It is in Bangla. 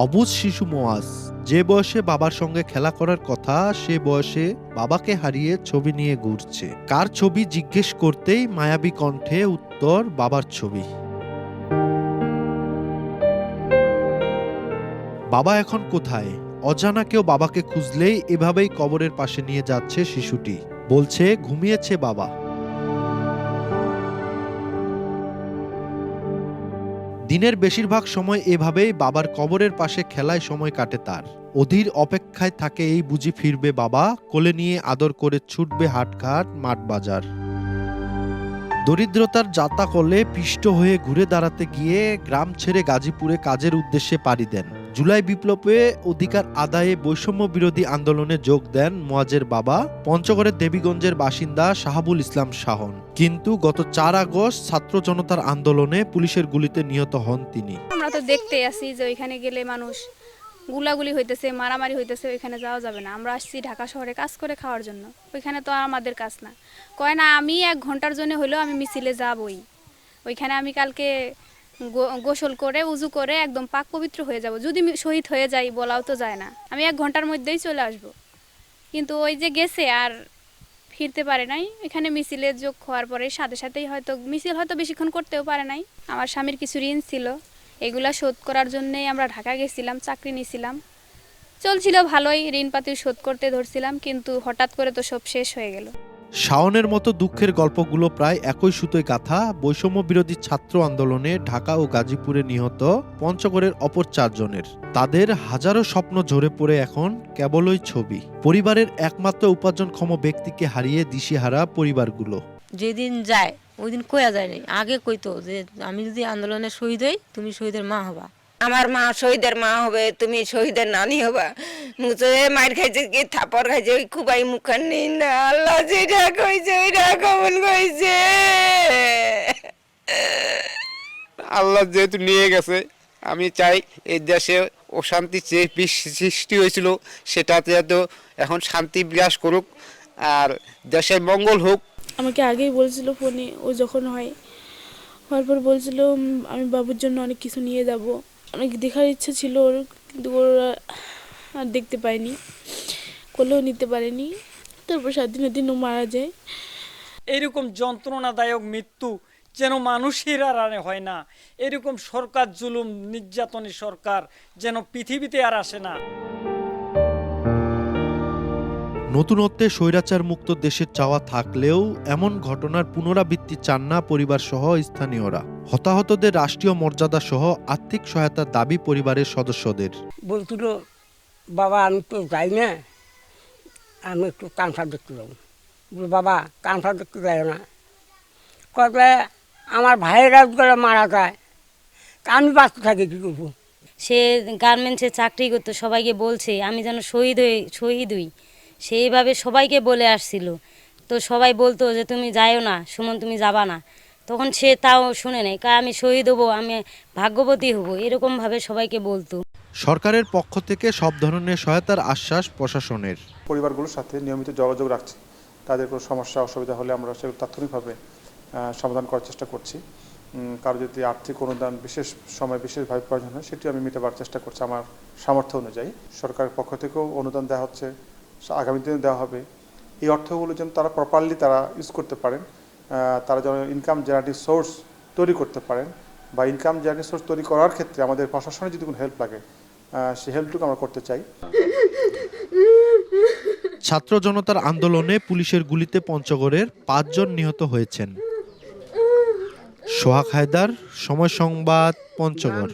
অবুঝ শিশু মোয়াজ, যে বয়সে বাবার সঙ্গে খেলা করার কথা সে বয়সে বাবাকে হারিয়ে ছবি নিয়ে ঘুরছে। কার ছবি জিজ্ঞেস করতেই মায়াবী কণ্ঠে উত্তর, বাবার ছবি। বাবা এখন কোথায়? অজানা কেউ বাবাকে খুঁজলেই এভাবেই কবরের পাশে নিয়ে যাচ্ছে শিশুটি। বলছে ঘুমিয়েছে বাবা। দিনের বেশিরভাগ সময় এভাবেই বাবার কবরের পাশে খেলায় সময় কাটে তার। অধীর অপেক্ষায় থাকে এই বুঝি ফিরবে বাবা, কোলে নিয়ে আদর করে ছুটবে হাটঘাট মাঠ বাজার। দরিদ্রতার যাতা কলে পিষ্ট হয়ে ঘুরে দাঁড়াতে গিয়ে গ্রাম ছেড়ে গাজীপুরে কাজের উদ্দেশ্যে পাড়ি দেন। জুলাই বিপ্লবে অধিকার আদায়ে বৈষম্য বিরোধী আন্দোলনে যোগ দেন মোয়াজের বাবা, পঞ্চগড়ের দেবীগঞ্জের বাসিন্দা শাহাবুল ইসলাম শাহন। কিন্তু গত 4 আগস্ট ছাত্র জনতার আন্দোলনে পুলিশের গুলিতে নিহত হন তিনি। আমরা তো দেখতে আসি যে ওইখানে গেলে মানুষ গুলাগুলি হইতেছে, মারামারি হইতেছে, ওইখানে যাওয়া যাবে না। আমরা আসছি ঢাকা শহরে কাজ করে খাওয়ার জন্য, ওইখানে তো আর আমাদের কাজ না। কয় না আমি 1 ঘন্টার জন্য হলেও আমি মিছিলে যাবই। ওইখানে আমি কালকে গোসল করে উজু করে একদম পাক পবিত্র হয়ে যাব। যদি শহীদ হয়ে যাই বলাও তো যায় না, আমি 1 ঘন্টার মধ্যেই চলে আসব। কিন্তু ওই যে গেছে আর ফিরতে পারে নাই। এখানে মিছিলে যোগ হওয়ার পরে সাথে সাথেই হয়তো মিছিল হয়তো বেশিক্ষণ করতেও পারে নাই। আমার স্বামীর কিছু ঋণ ছিল, এগুলা শোধ করার জন্যই আমরা ঢাকা গেছিলাম, চাকরি নিয়েছিলাম, চলছিল ভালোই, ঋণপাতি শোধ করতে ধরছিলাম, কিন্তু হঠাৎ করে তো সব শেষ হয়ে গেল। শাওনের মতো দুঃখের গল্পগুলো প্রায় একই সুতোয় গাঁথা। বৈষম্য বিরোধী ছাত্র আন্দোলনে ঢাকা ও গাজীপুরে নিহত পঞ্চগড়ের অপর 4 জনের। তাদের হাজারো স্বপ্ন ঝরে পড়ে এখন কেবলই ছবি। পরিবারের একমাত্র উপার্জনক্ষম ব্যক্তিকে হারিয়ে দিশেহারা পরিবারগুলো। যেদিন যায় ওই দিন কয়া যায় নাই, আগে কইতো যে আমি যদি আন্দোলনে শহীদ হই তুমি শহীদের মা হবা। আমার মা শহীদের মা হবে, তুমি শহীদের নানি হবা। মুছে মার খাইছে কি থাপড় খাইছে, ওই খুবাই মুখান নিন না। আল্লাহ যেটা কইছে ওইটা কবুল কইছে। আল্লাহ যেহেতু নিয়ে গেছে, আমি চাই এই দেশে অশান্তি যে সৃষ্টি হয়েছিল সেটাতে তো এখন শান্তি বিরাজ করুক আর দেশের মঙ্গল হোক। আমাকে আগেই বলছিল ফোনে, ও যখন হওয়ার পর বলছিল আমি বাবুর জন্য অনেক কিছু নিয়ে যাব। অনেক দেখার ইচ্ছা ছিল ওর, কিন্তু ওরা আর দেখতে পায়নি, কোলেও নিতে পারেনি। তারপর 7 দিনের দিন ও মারা যায়। এরকম যন্ত্রণাদায়ক মৃত্যু যেন মানুষের আর হয় না। এরকম সরকার জুলুম নির্যাতনী সরকার যেন পৃথিবীতে আর আসে না। নতুনত্বে স্বৈরাচার মুক্ত দেশের চাওয়া থাকলেও এমন ঘটনার পুনরাবৃত্তি চান না পরিবার সহ স্থানীয়রা। হতাহতদের রাষ্ট্রীয় মর্যাদা সহ আর্থিক সহায়তার দাবি পরিবারের সদস্যদের। বলছিল বাবা আমি তো যাই না, আমি একটু কানসার দেখতে যাবো। বাবা কানসার দেখতে যাই না, কবে আমার ভাইয়েরা করে মারা যায়, আমি বাঁচতে থাকি কী করবো। সে গার্মেন্টসে চাকরি করতো, সবাইকে বলছে আমি যেন শহীদ হই, সেইভাবে সবাইকে বলে আসছিল। তো সবাই বলতো যে তুমি যাইও না সুমন, তুমি যাবা না। তখন সে তাও শুনে নেই, আমি শহীদ হবো, আমি ভাগ্যবতী হব, এরকমভাবে সবাইকে বলতো। সরকারের পক্ষ থেকে সব ধরনের সহায়তার আশ্বাস প্রশাসনের। পরিবারগুলোর সাথে নিয়মিত যোগাযোগ রাখছি। তাদের কোনো সমস্যা অসুবিধা হলে আমরা সেগুলো তাৎক্ষণিকভাবে সমাধান করার চেষ্টা করছি। কারো যদি আর্থিক অনুদান বিশেষ সময় বিশেষভাবে প্রয়োজন হয় সেটি আমি মেটাবার চেষ্টা করছি আমার সামর্থ্য অনুযায়ী। সরকারের পক্ষ থেকেও অনুদান দেওয়া হচ্ছে, আগামী দিনে দেওয়া হবে। এই অর্থগুলো যেন তারা প্রপারলি তারা ইউজ করতে পারেন, তারা যেন ইনকাম জেনারেটিভ সোর্স তৈরি করতে পারেন, বা ইনকাম জেনারেটিভ সোর্স তৈরি করার ক্ষেত্রে আমাদের প্রশাসনের যদি কোনো হেল্প লাগে সেই হেল্পটুকু আমরা করতে চাই। ছাত্র জনতার আন্দোলনে পুলিশের গুলিতে পঞ্চগড়ের 5 জন নিহত হয়েছেন। সোহাগ হায়দার, সময় সংবাদ, পঞ্চগড়।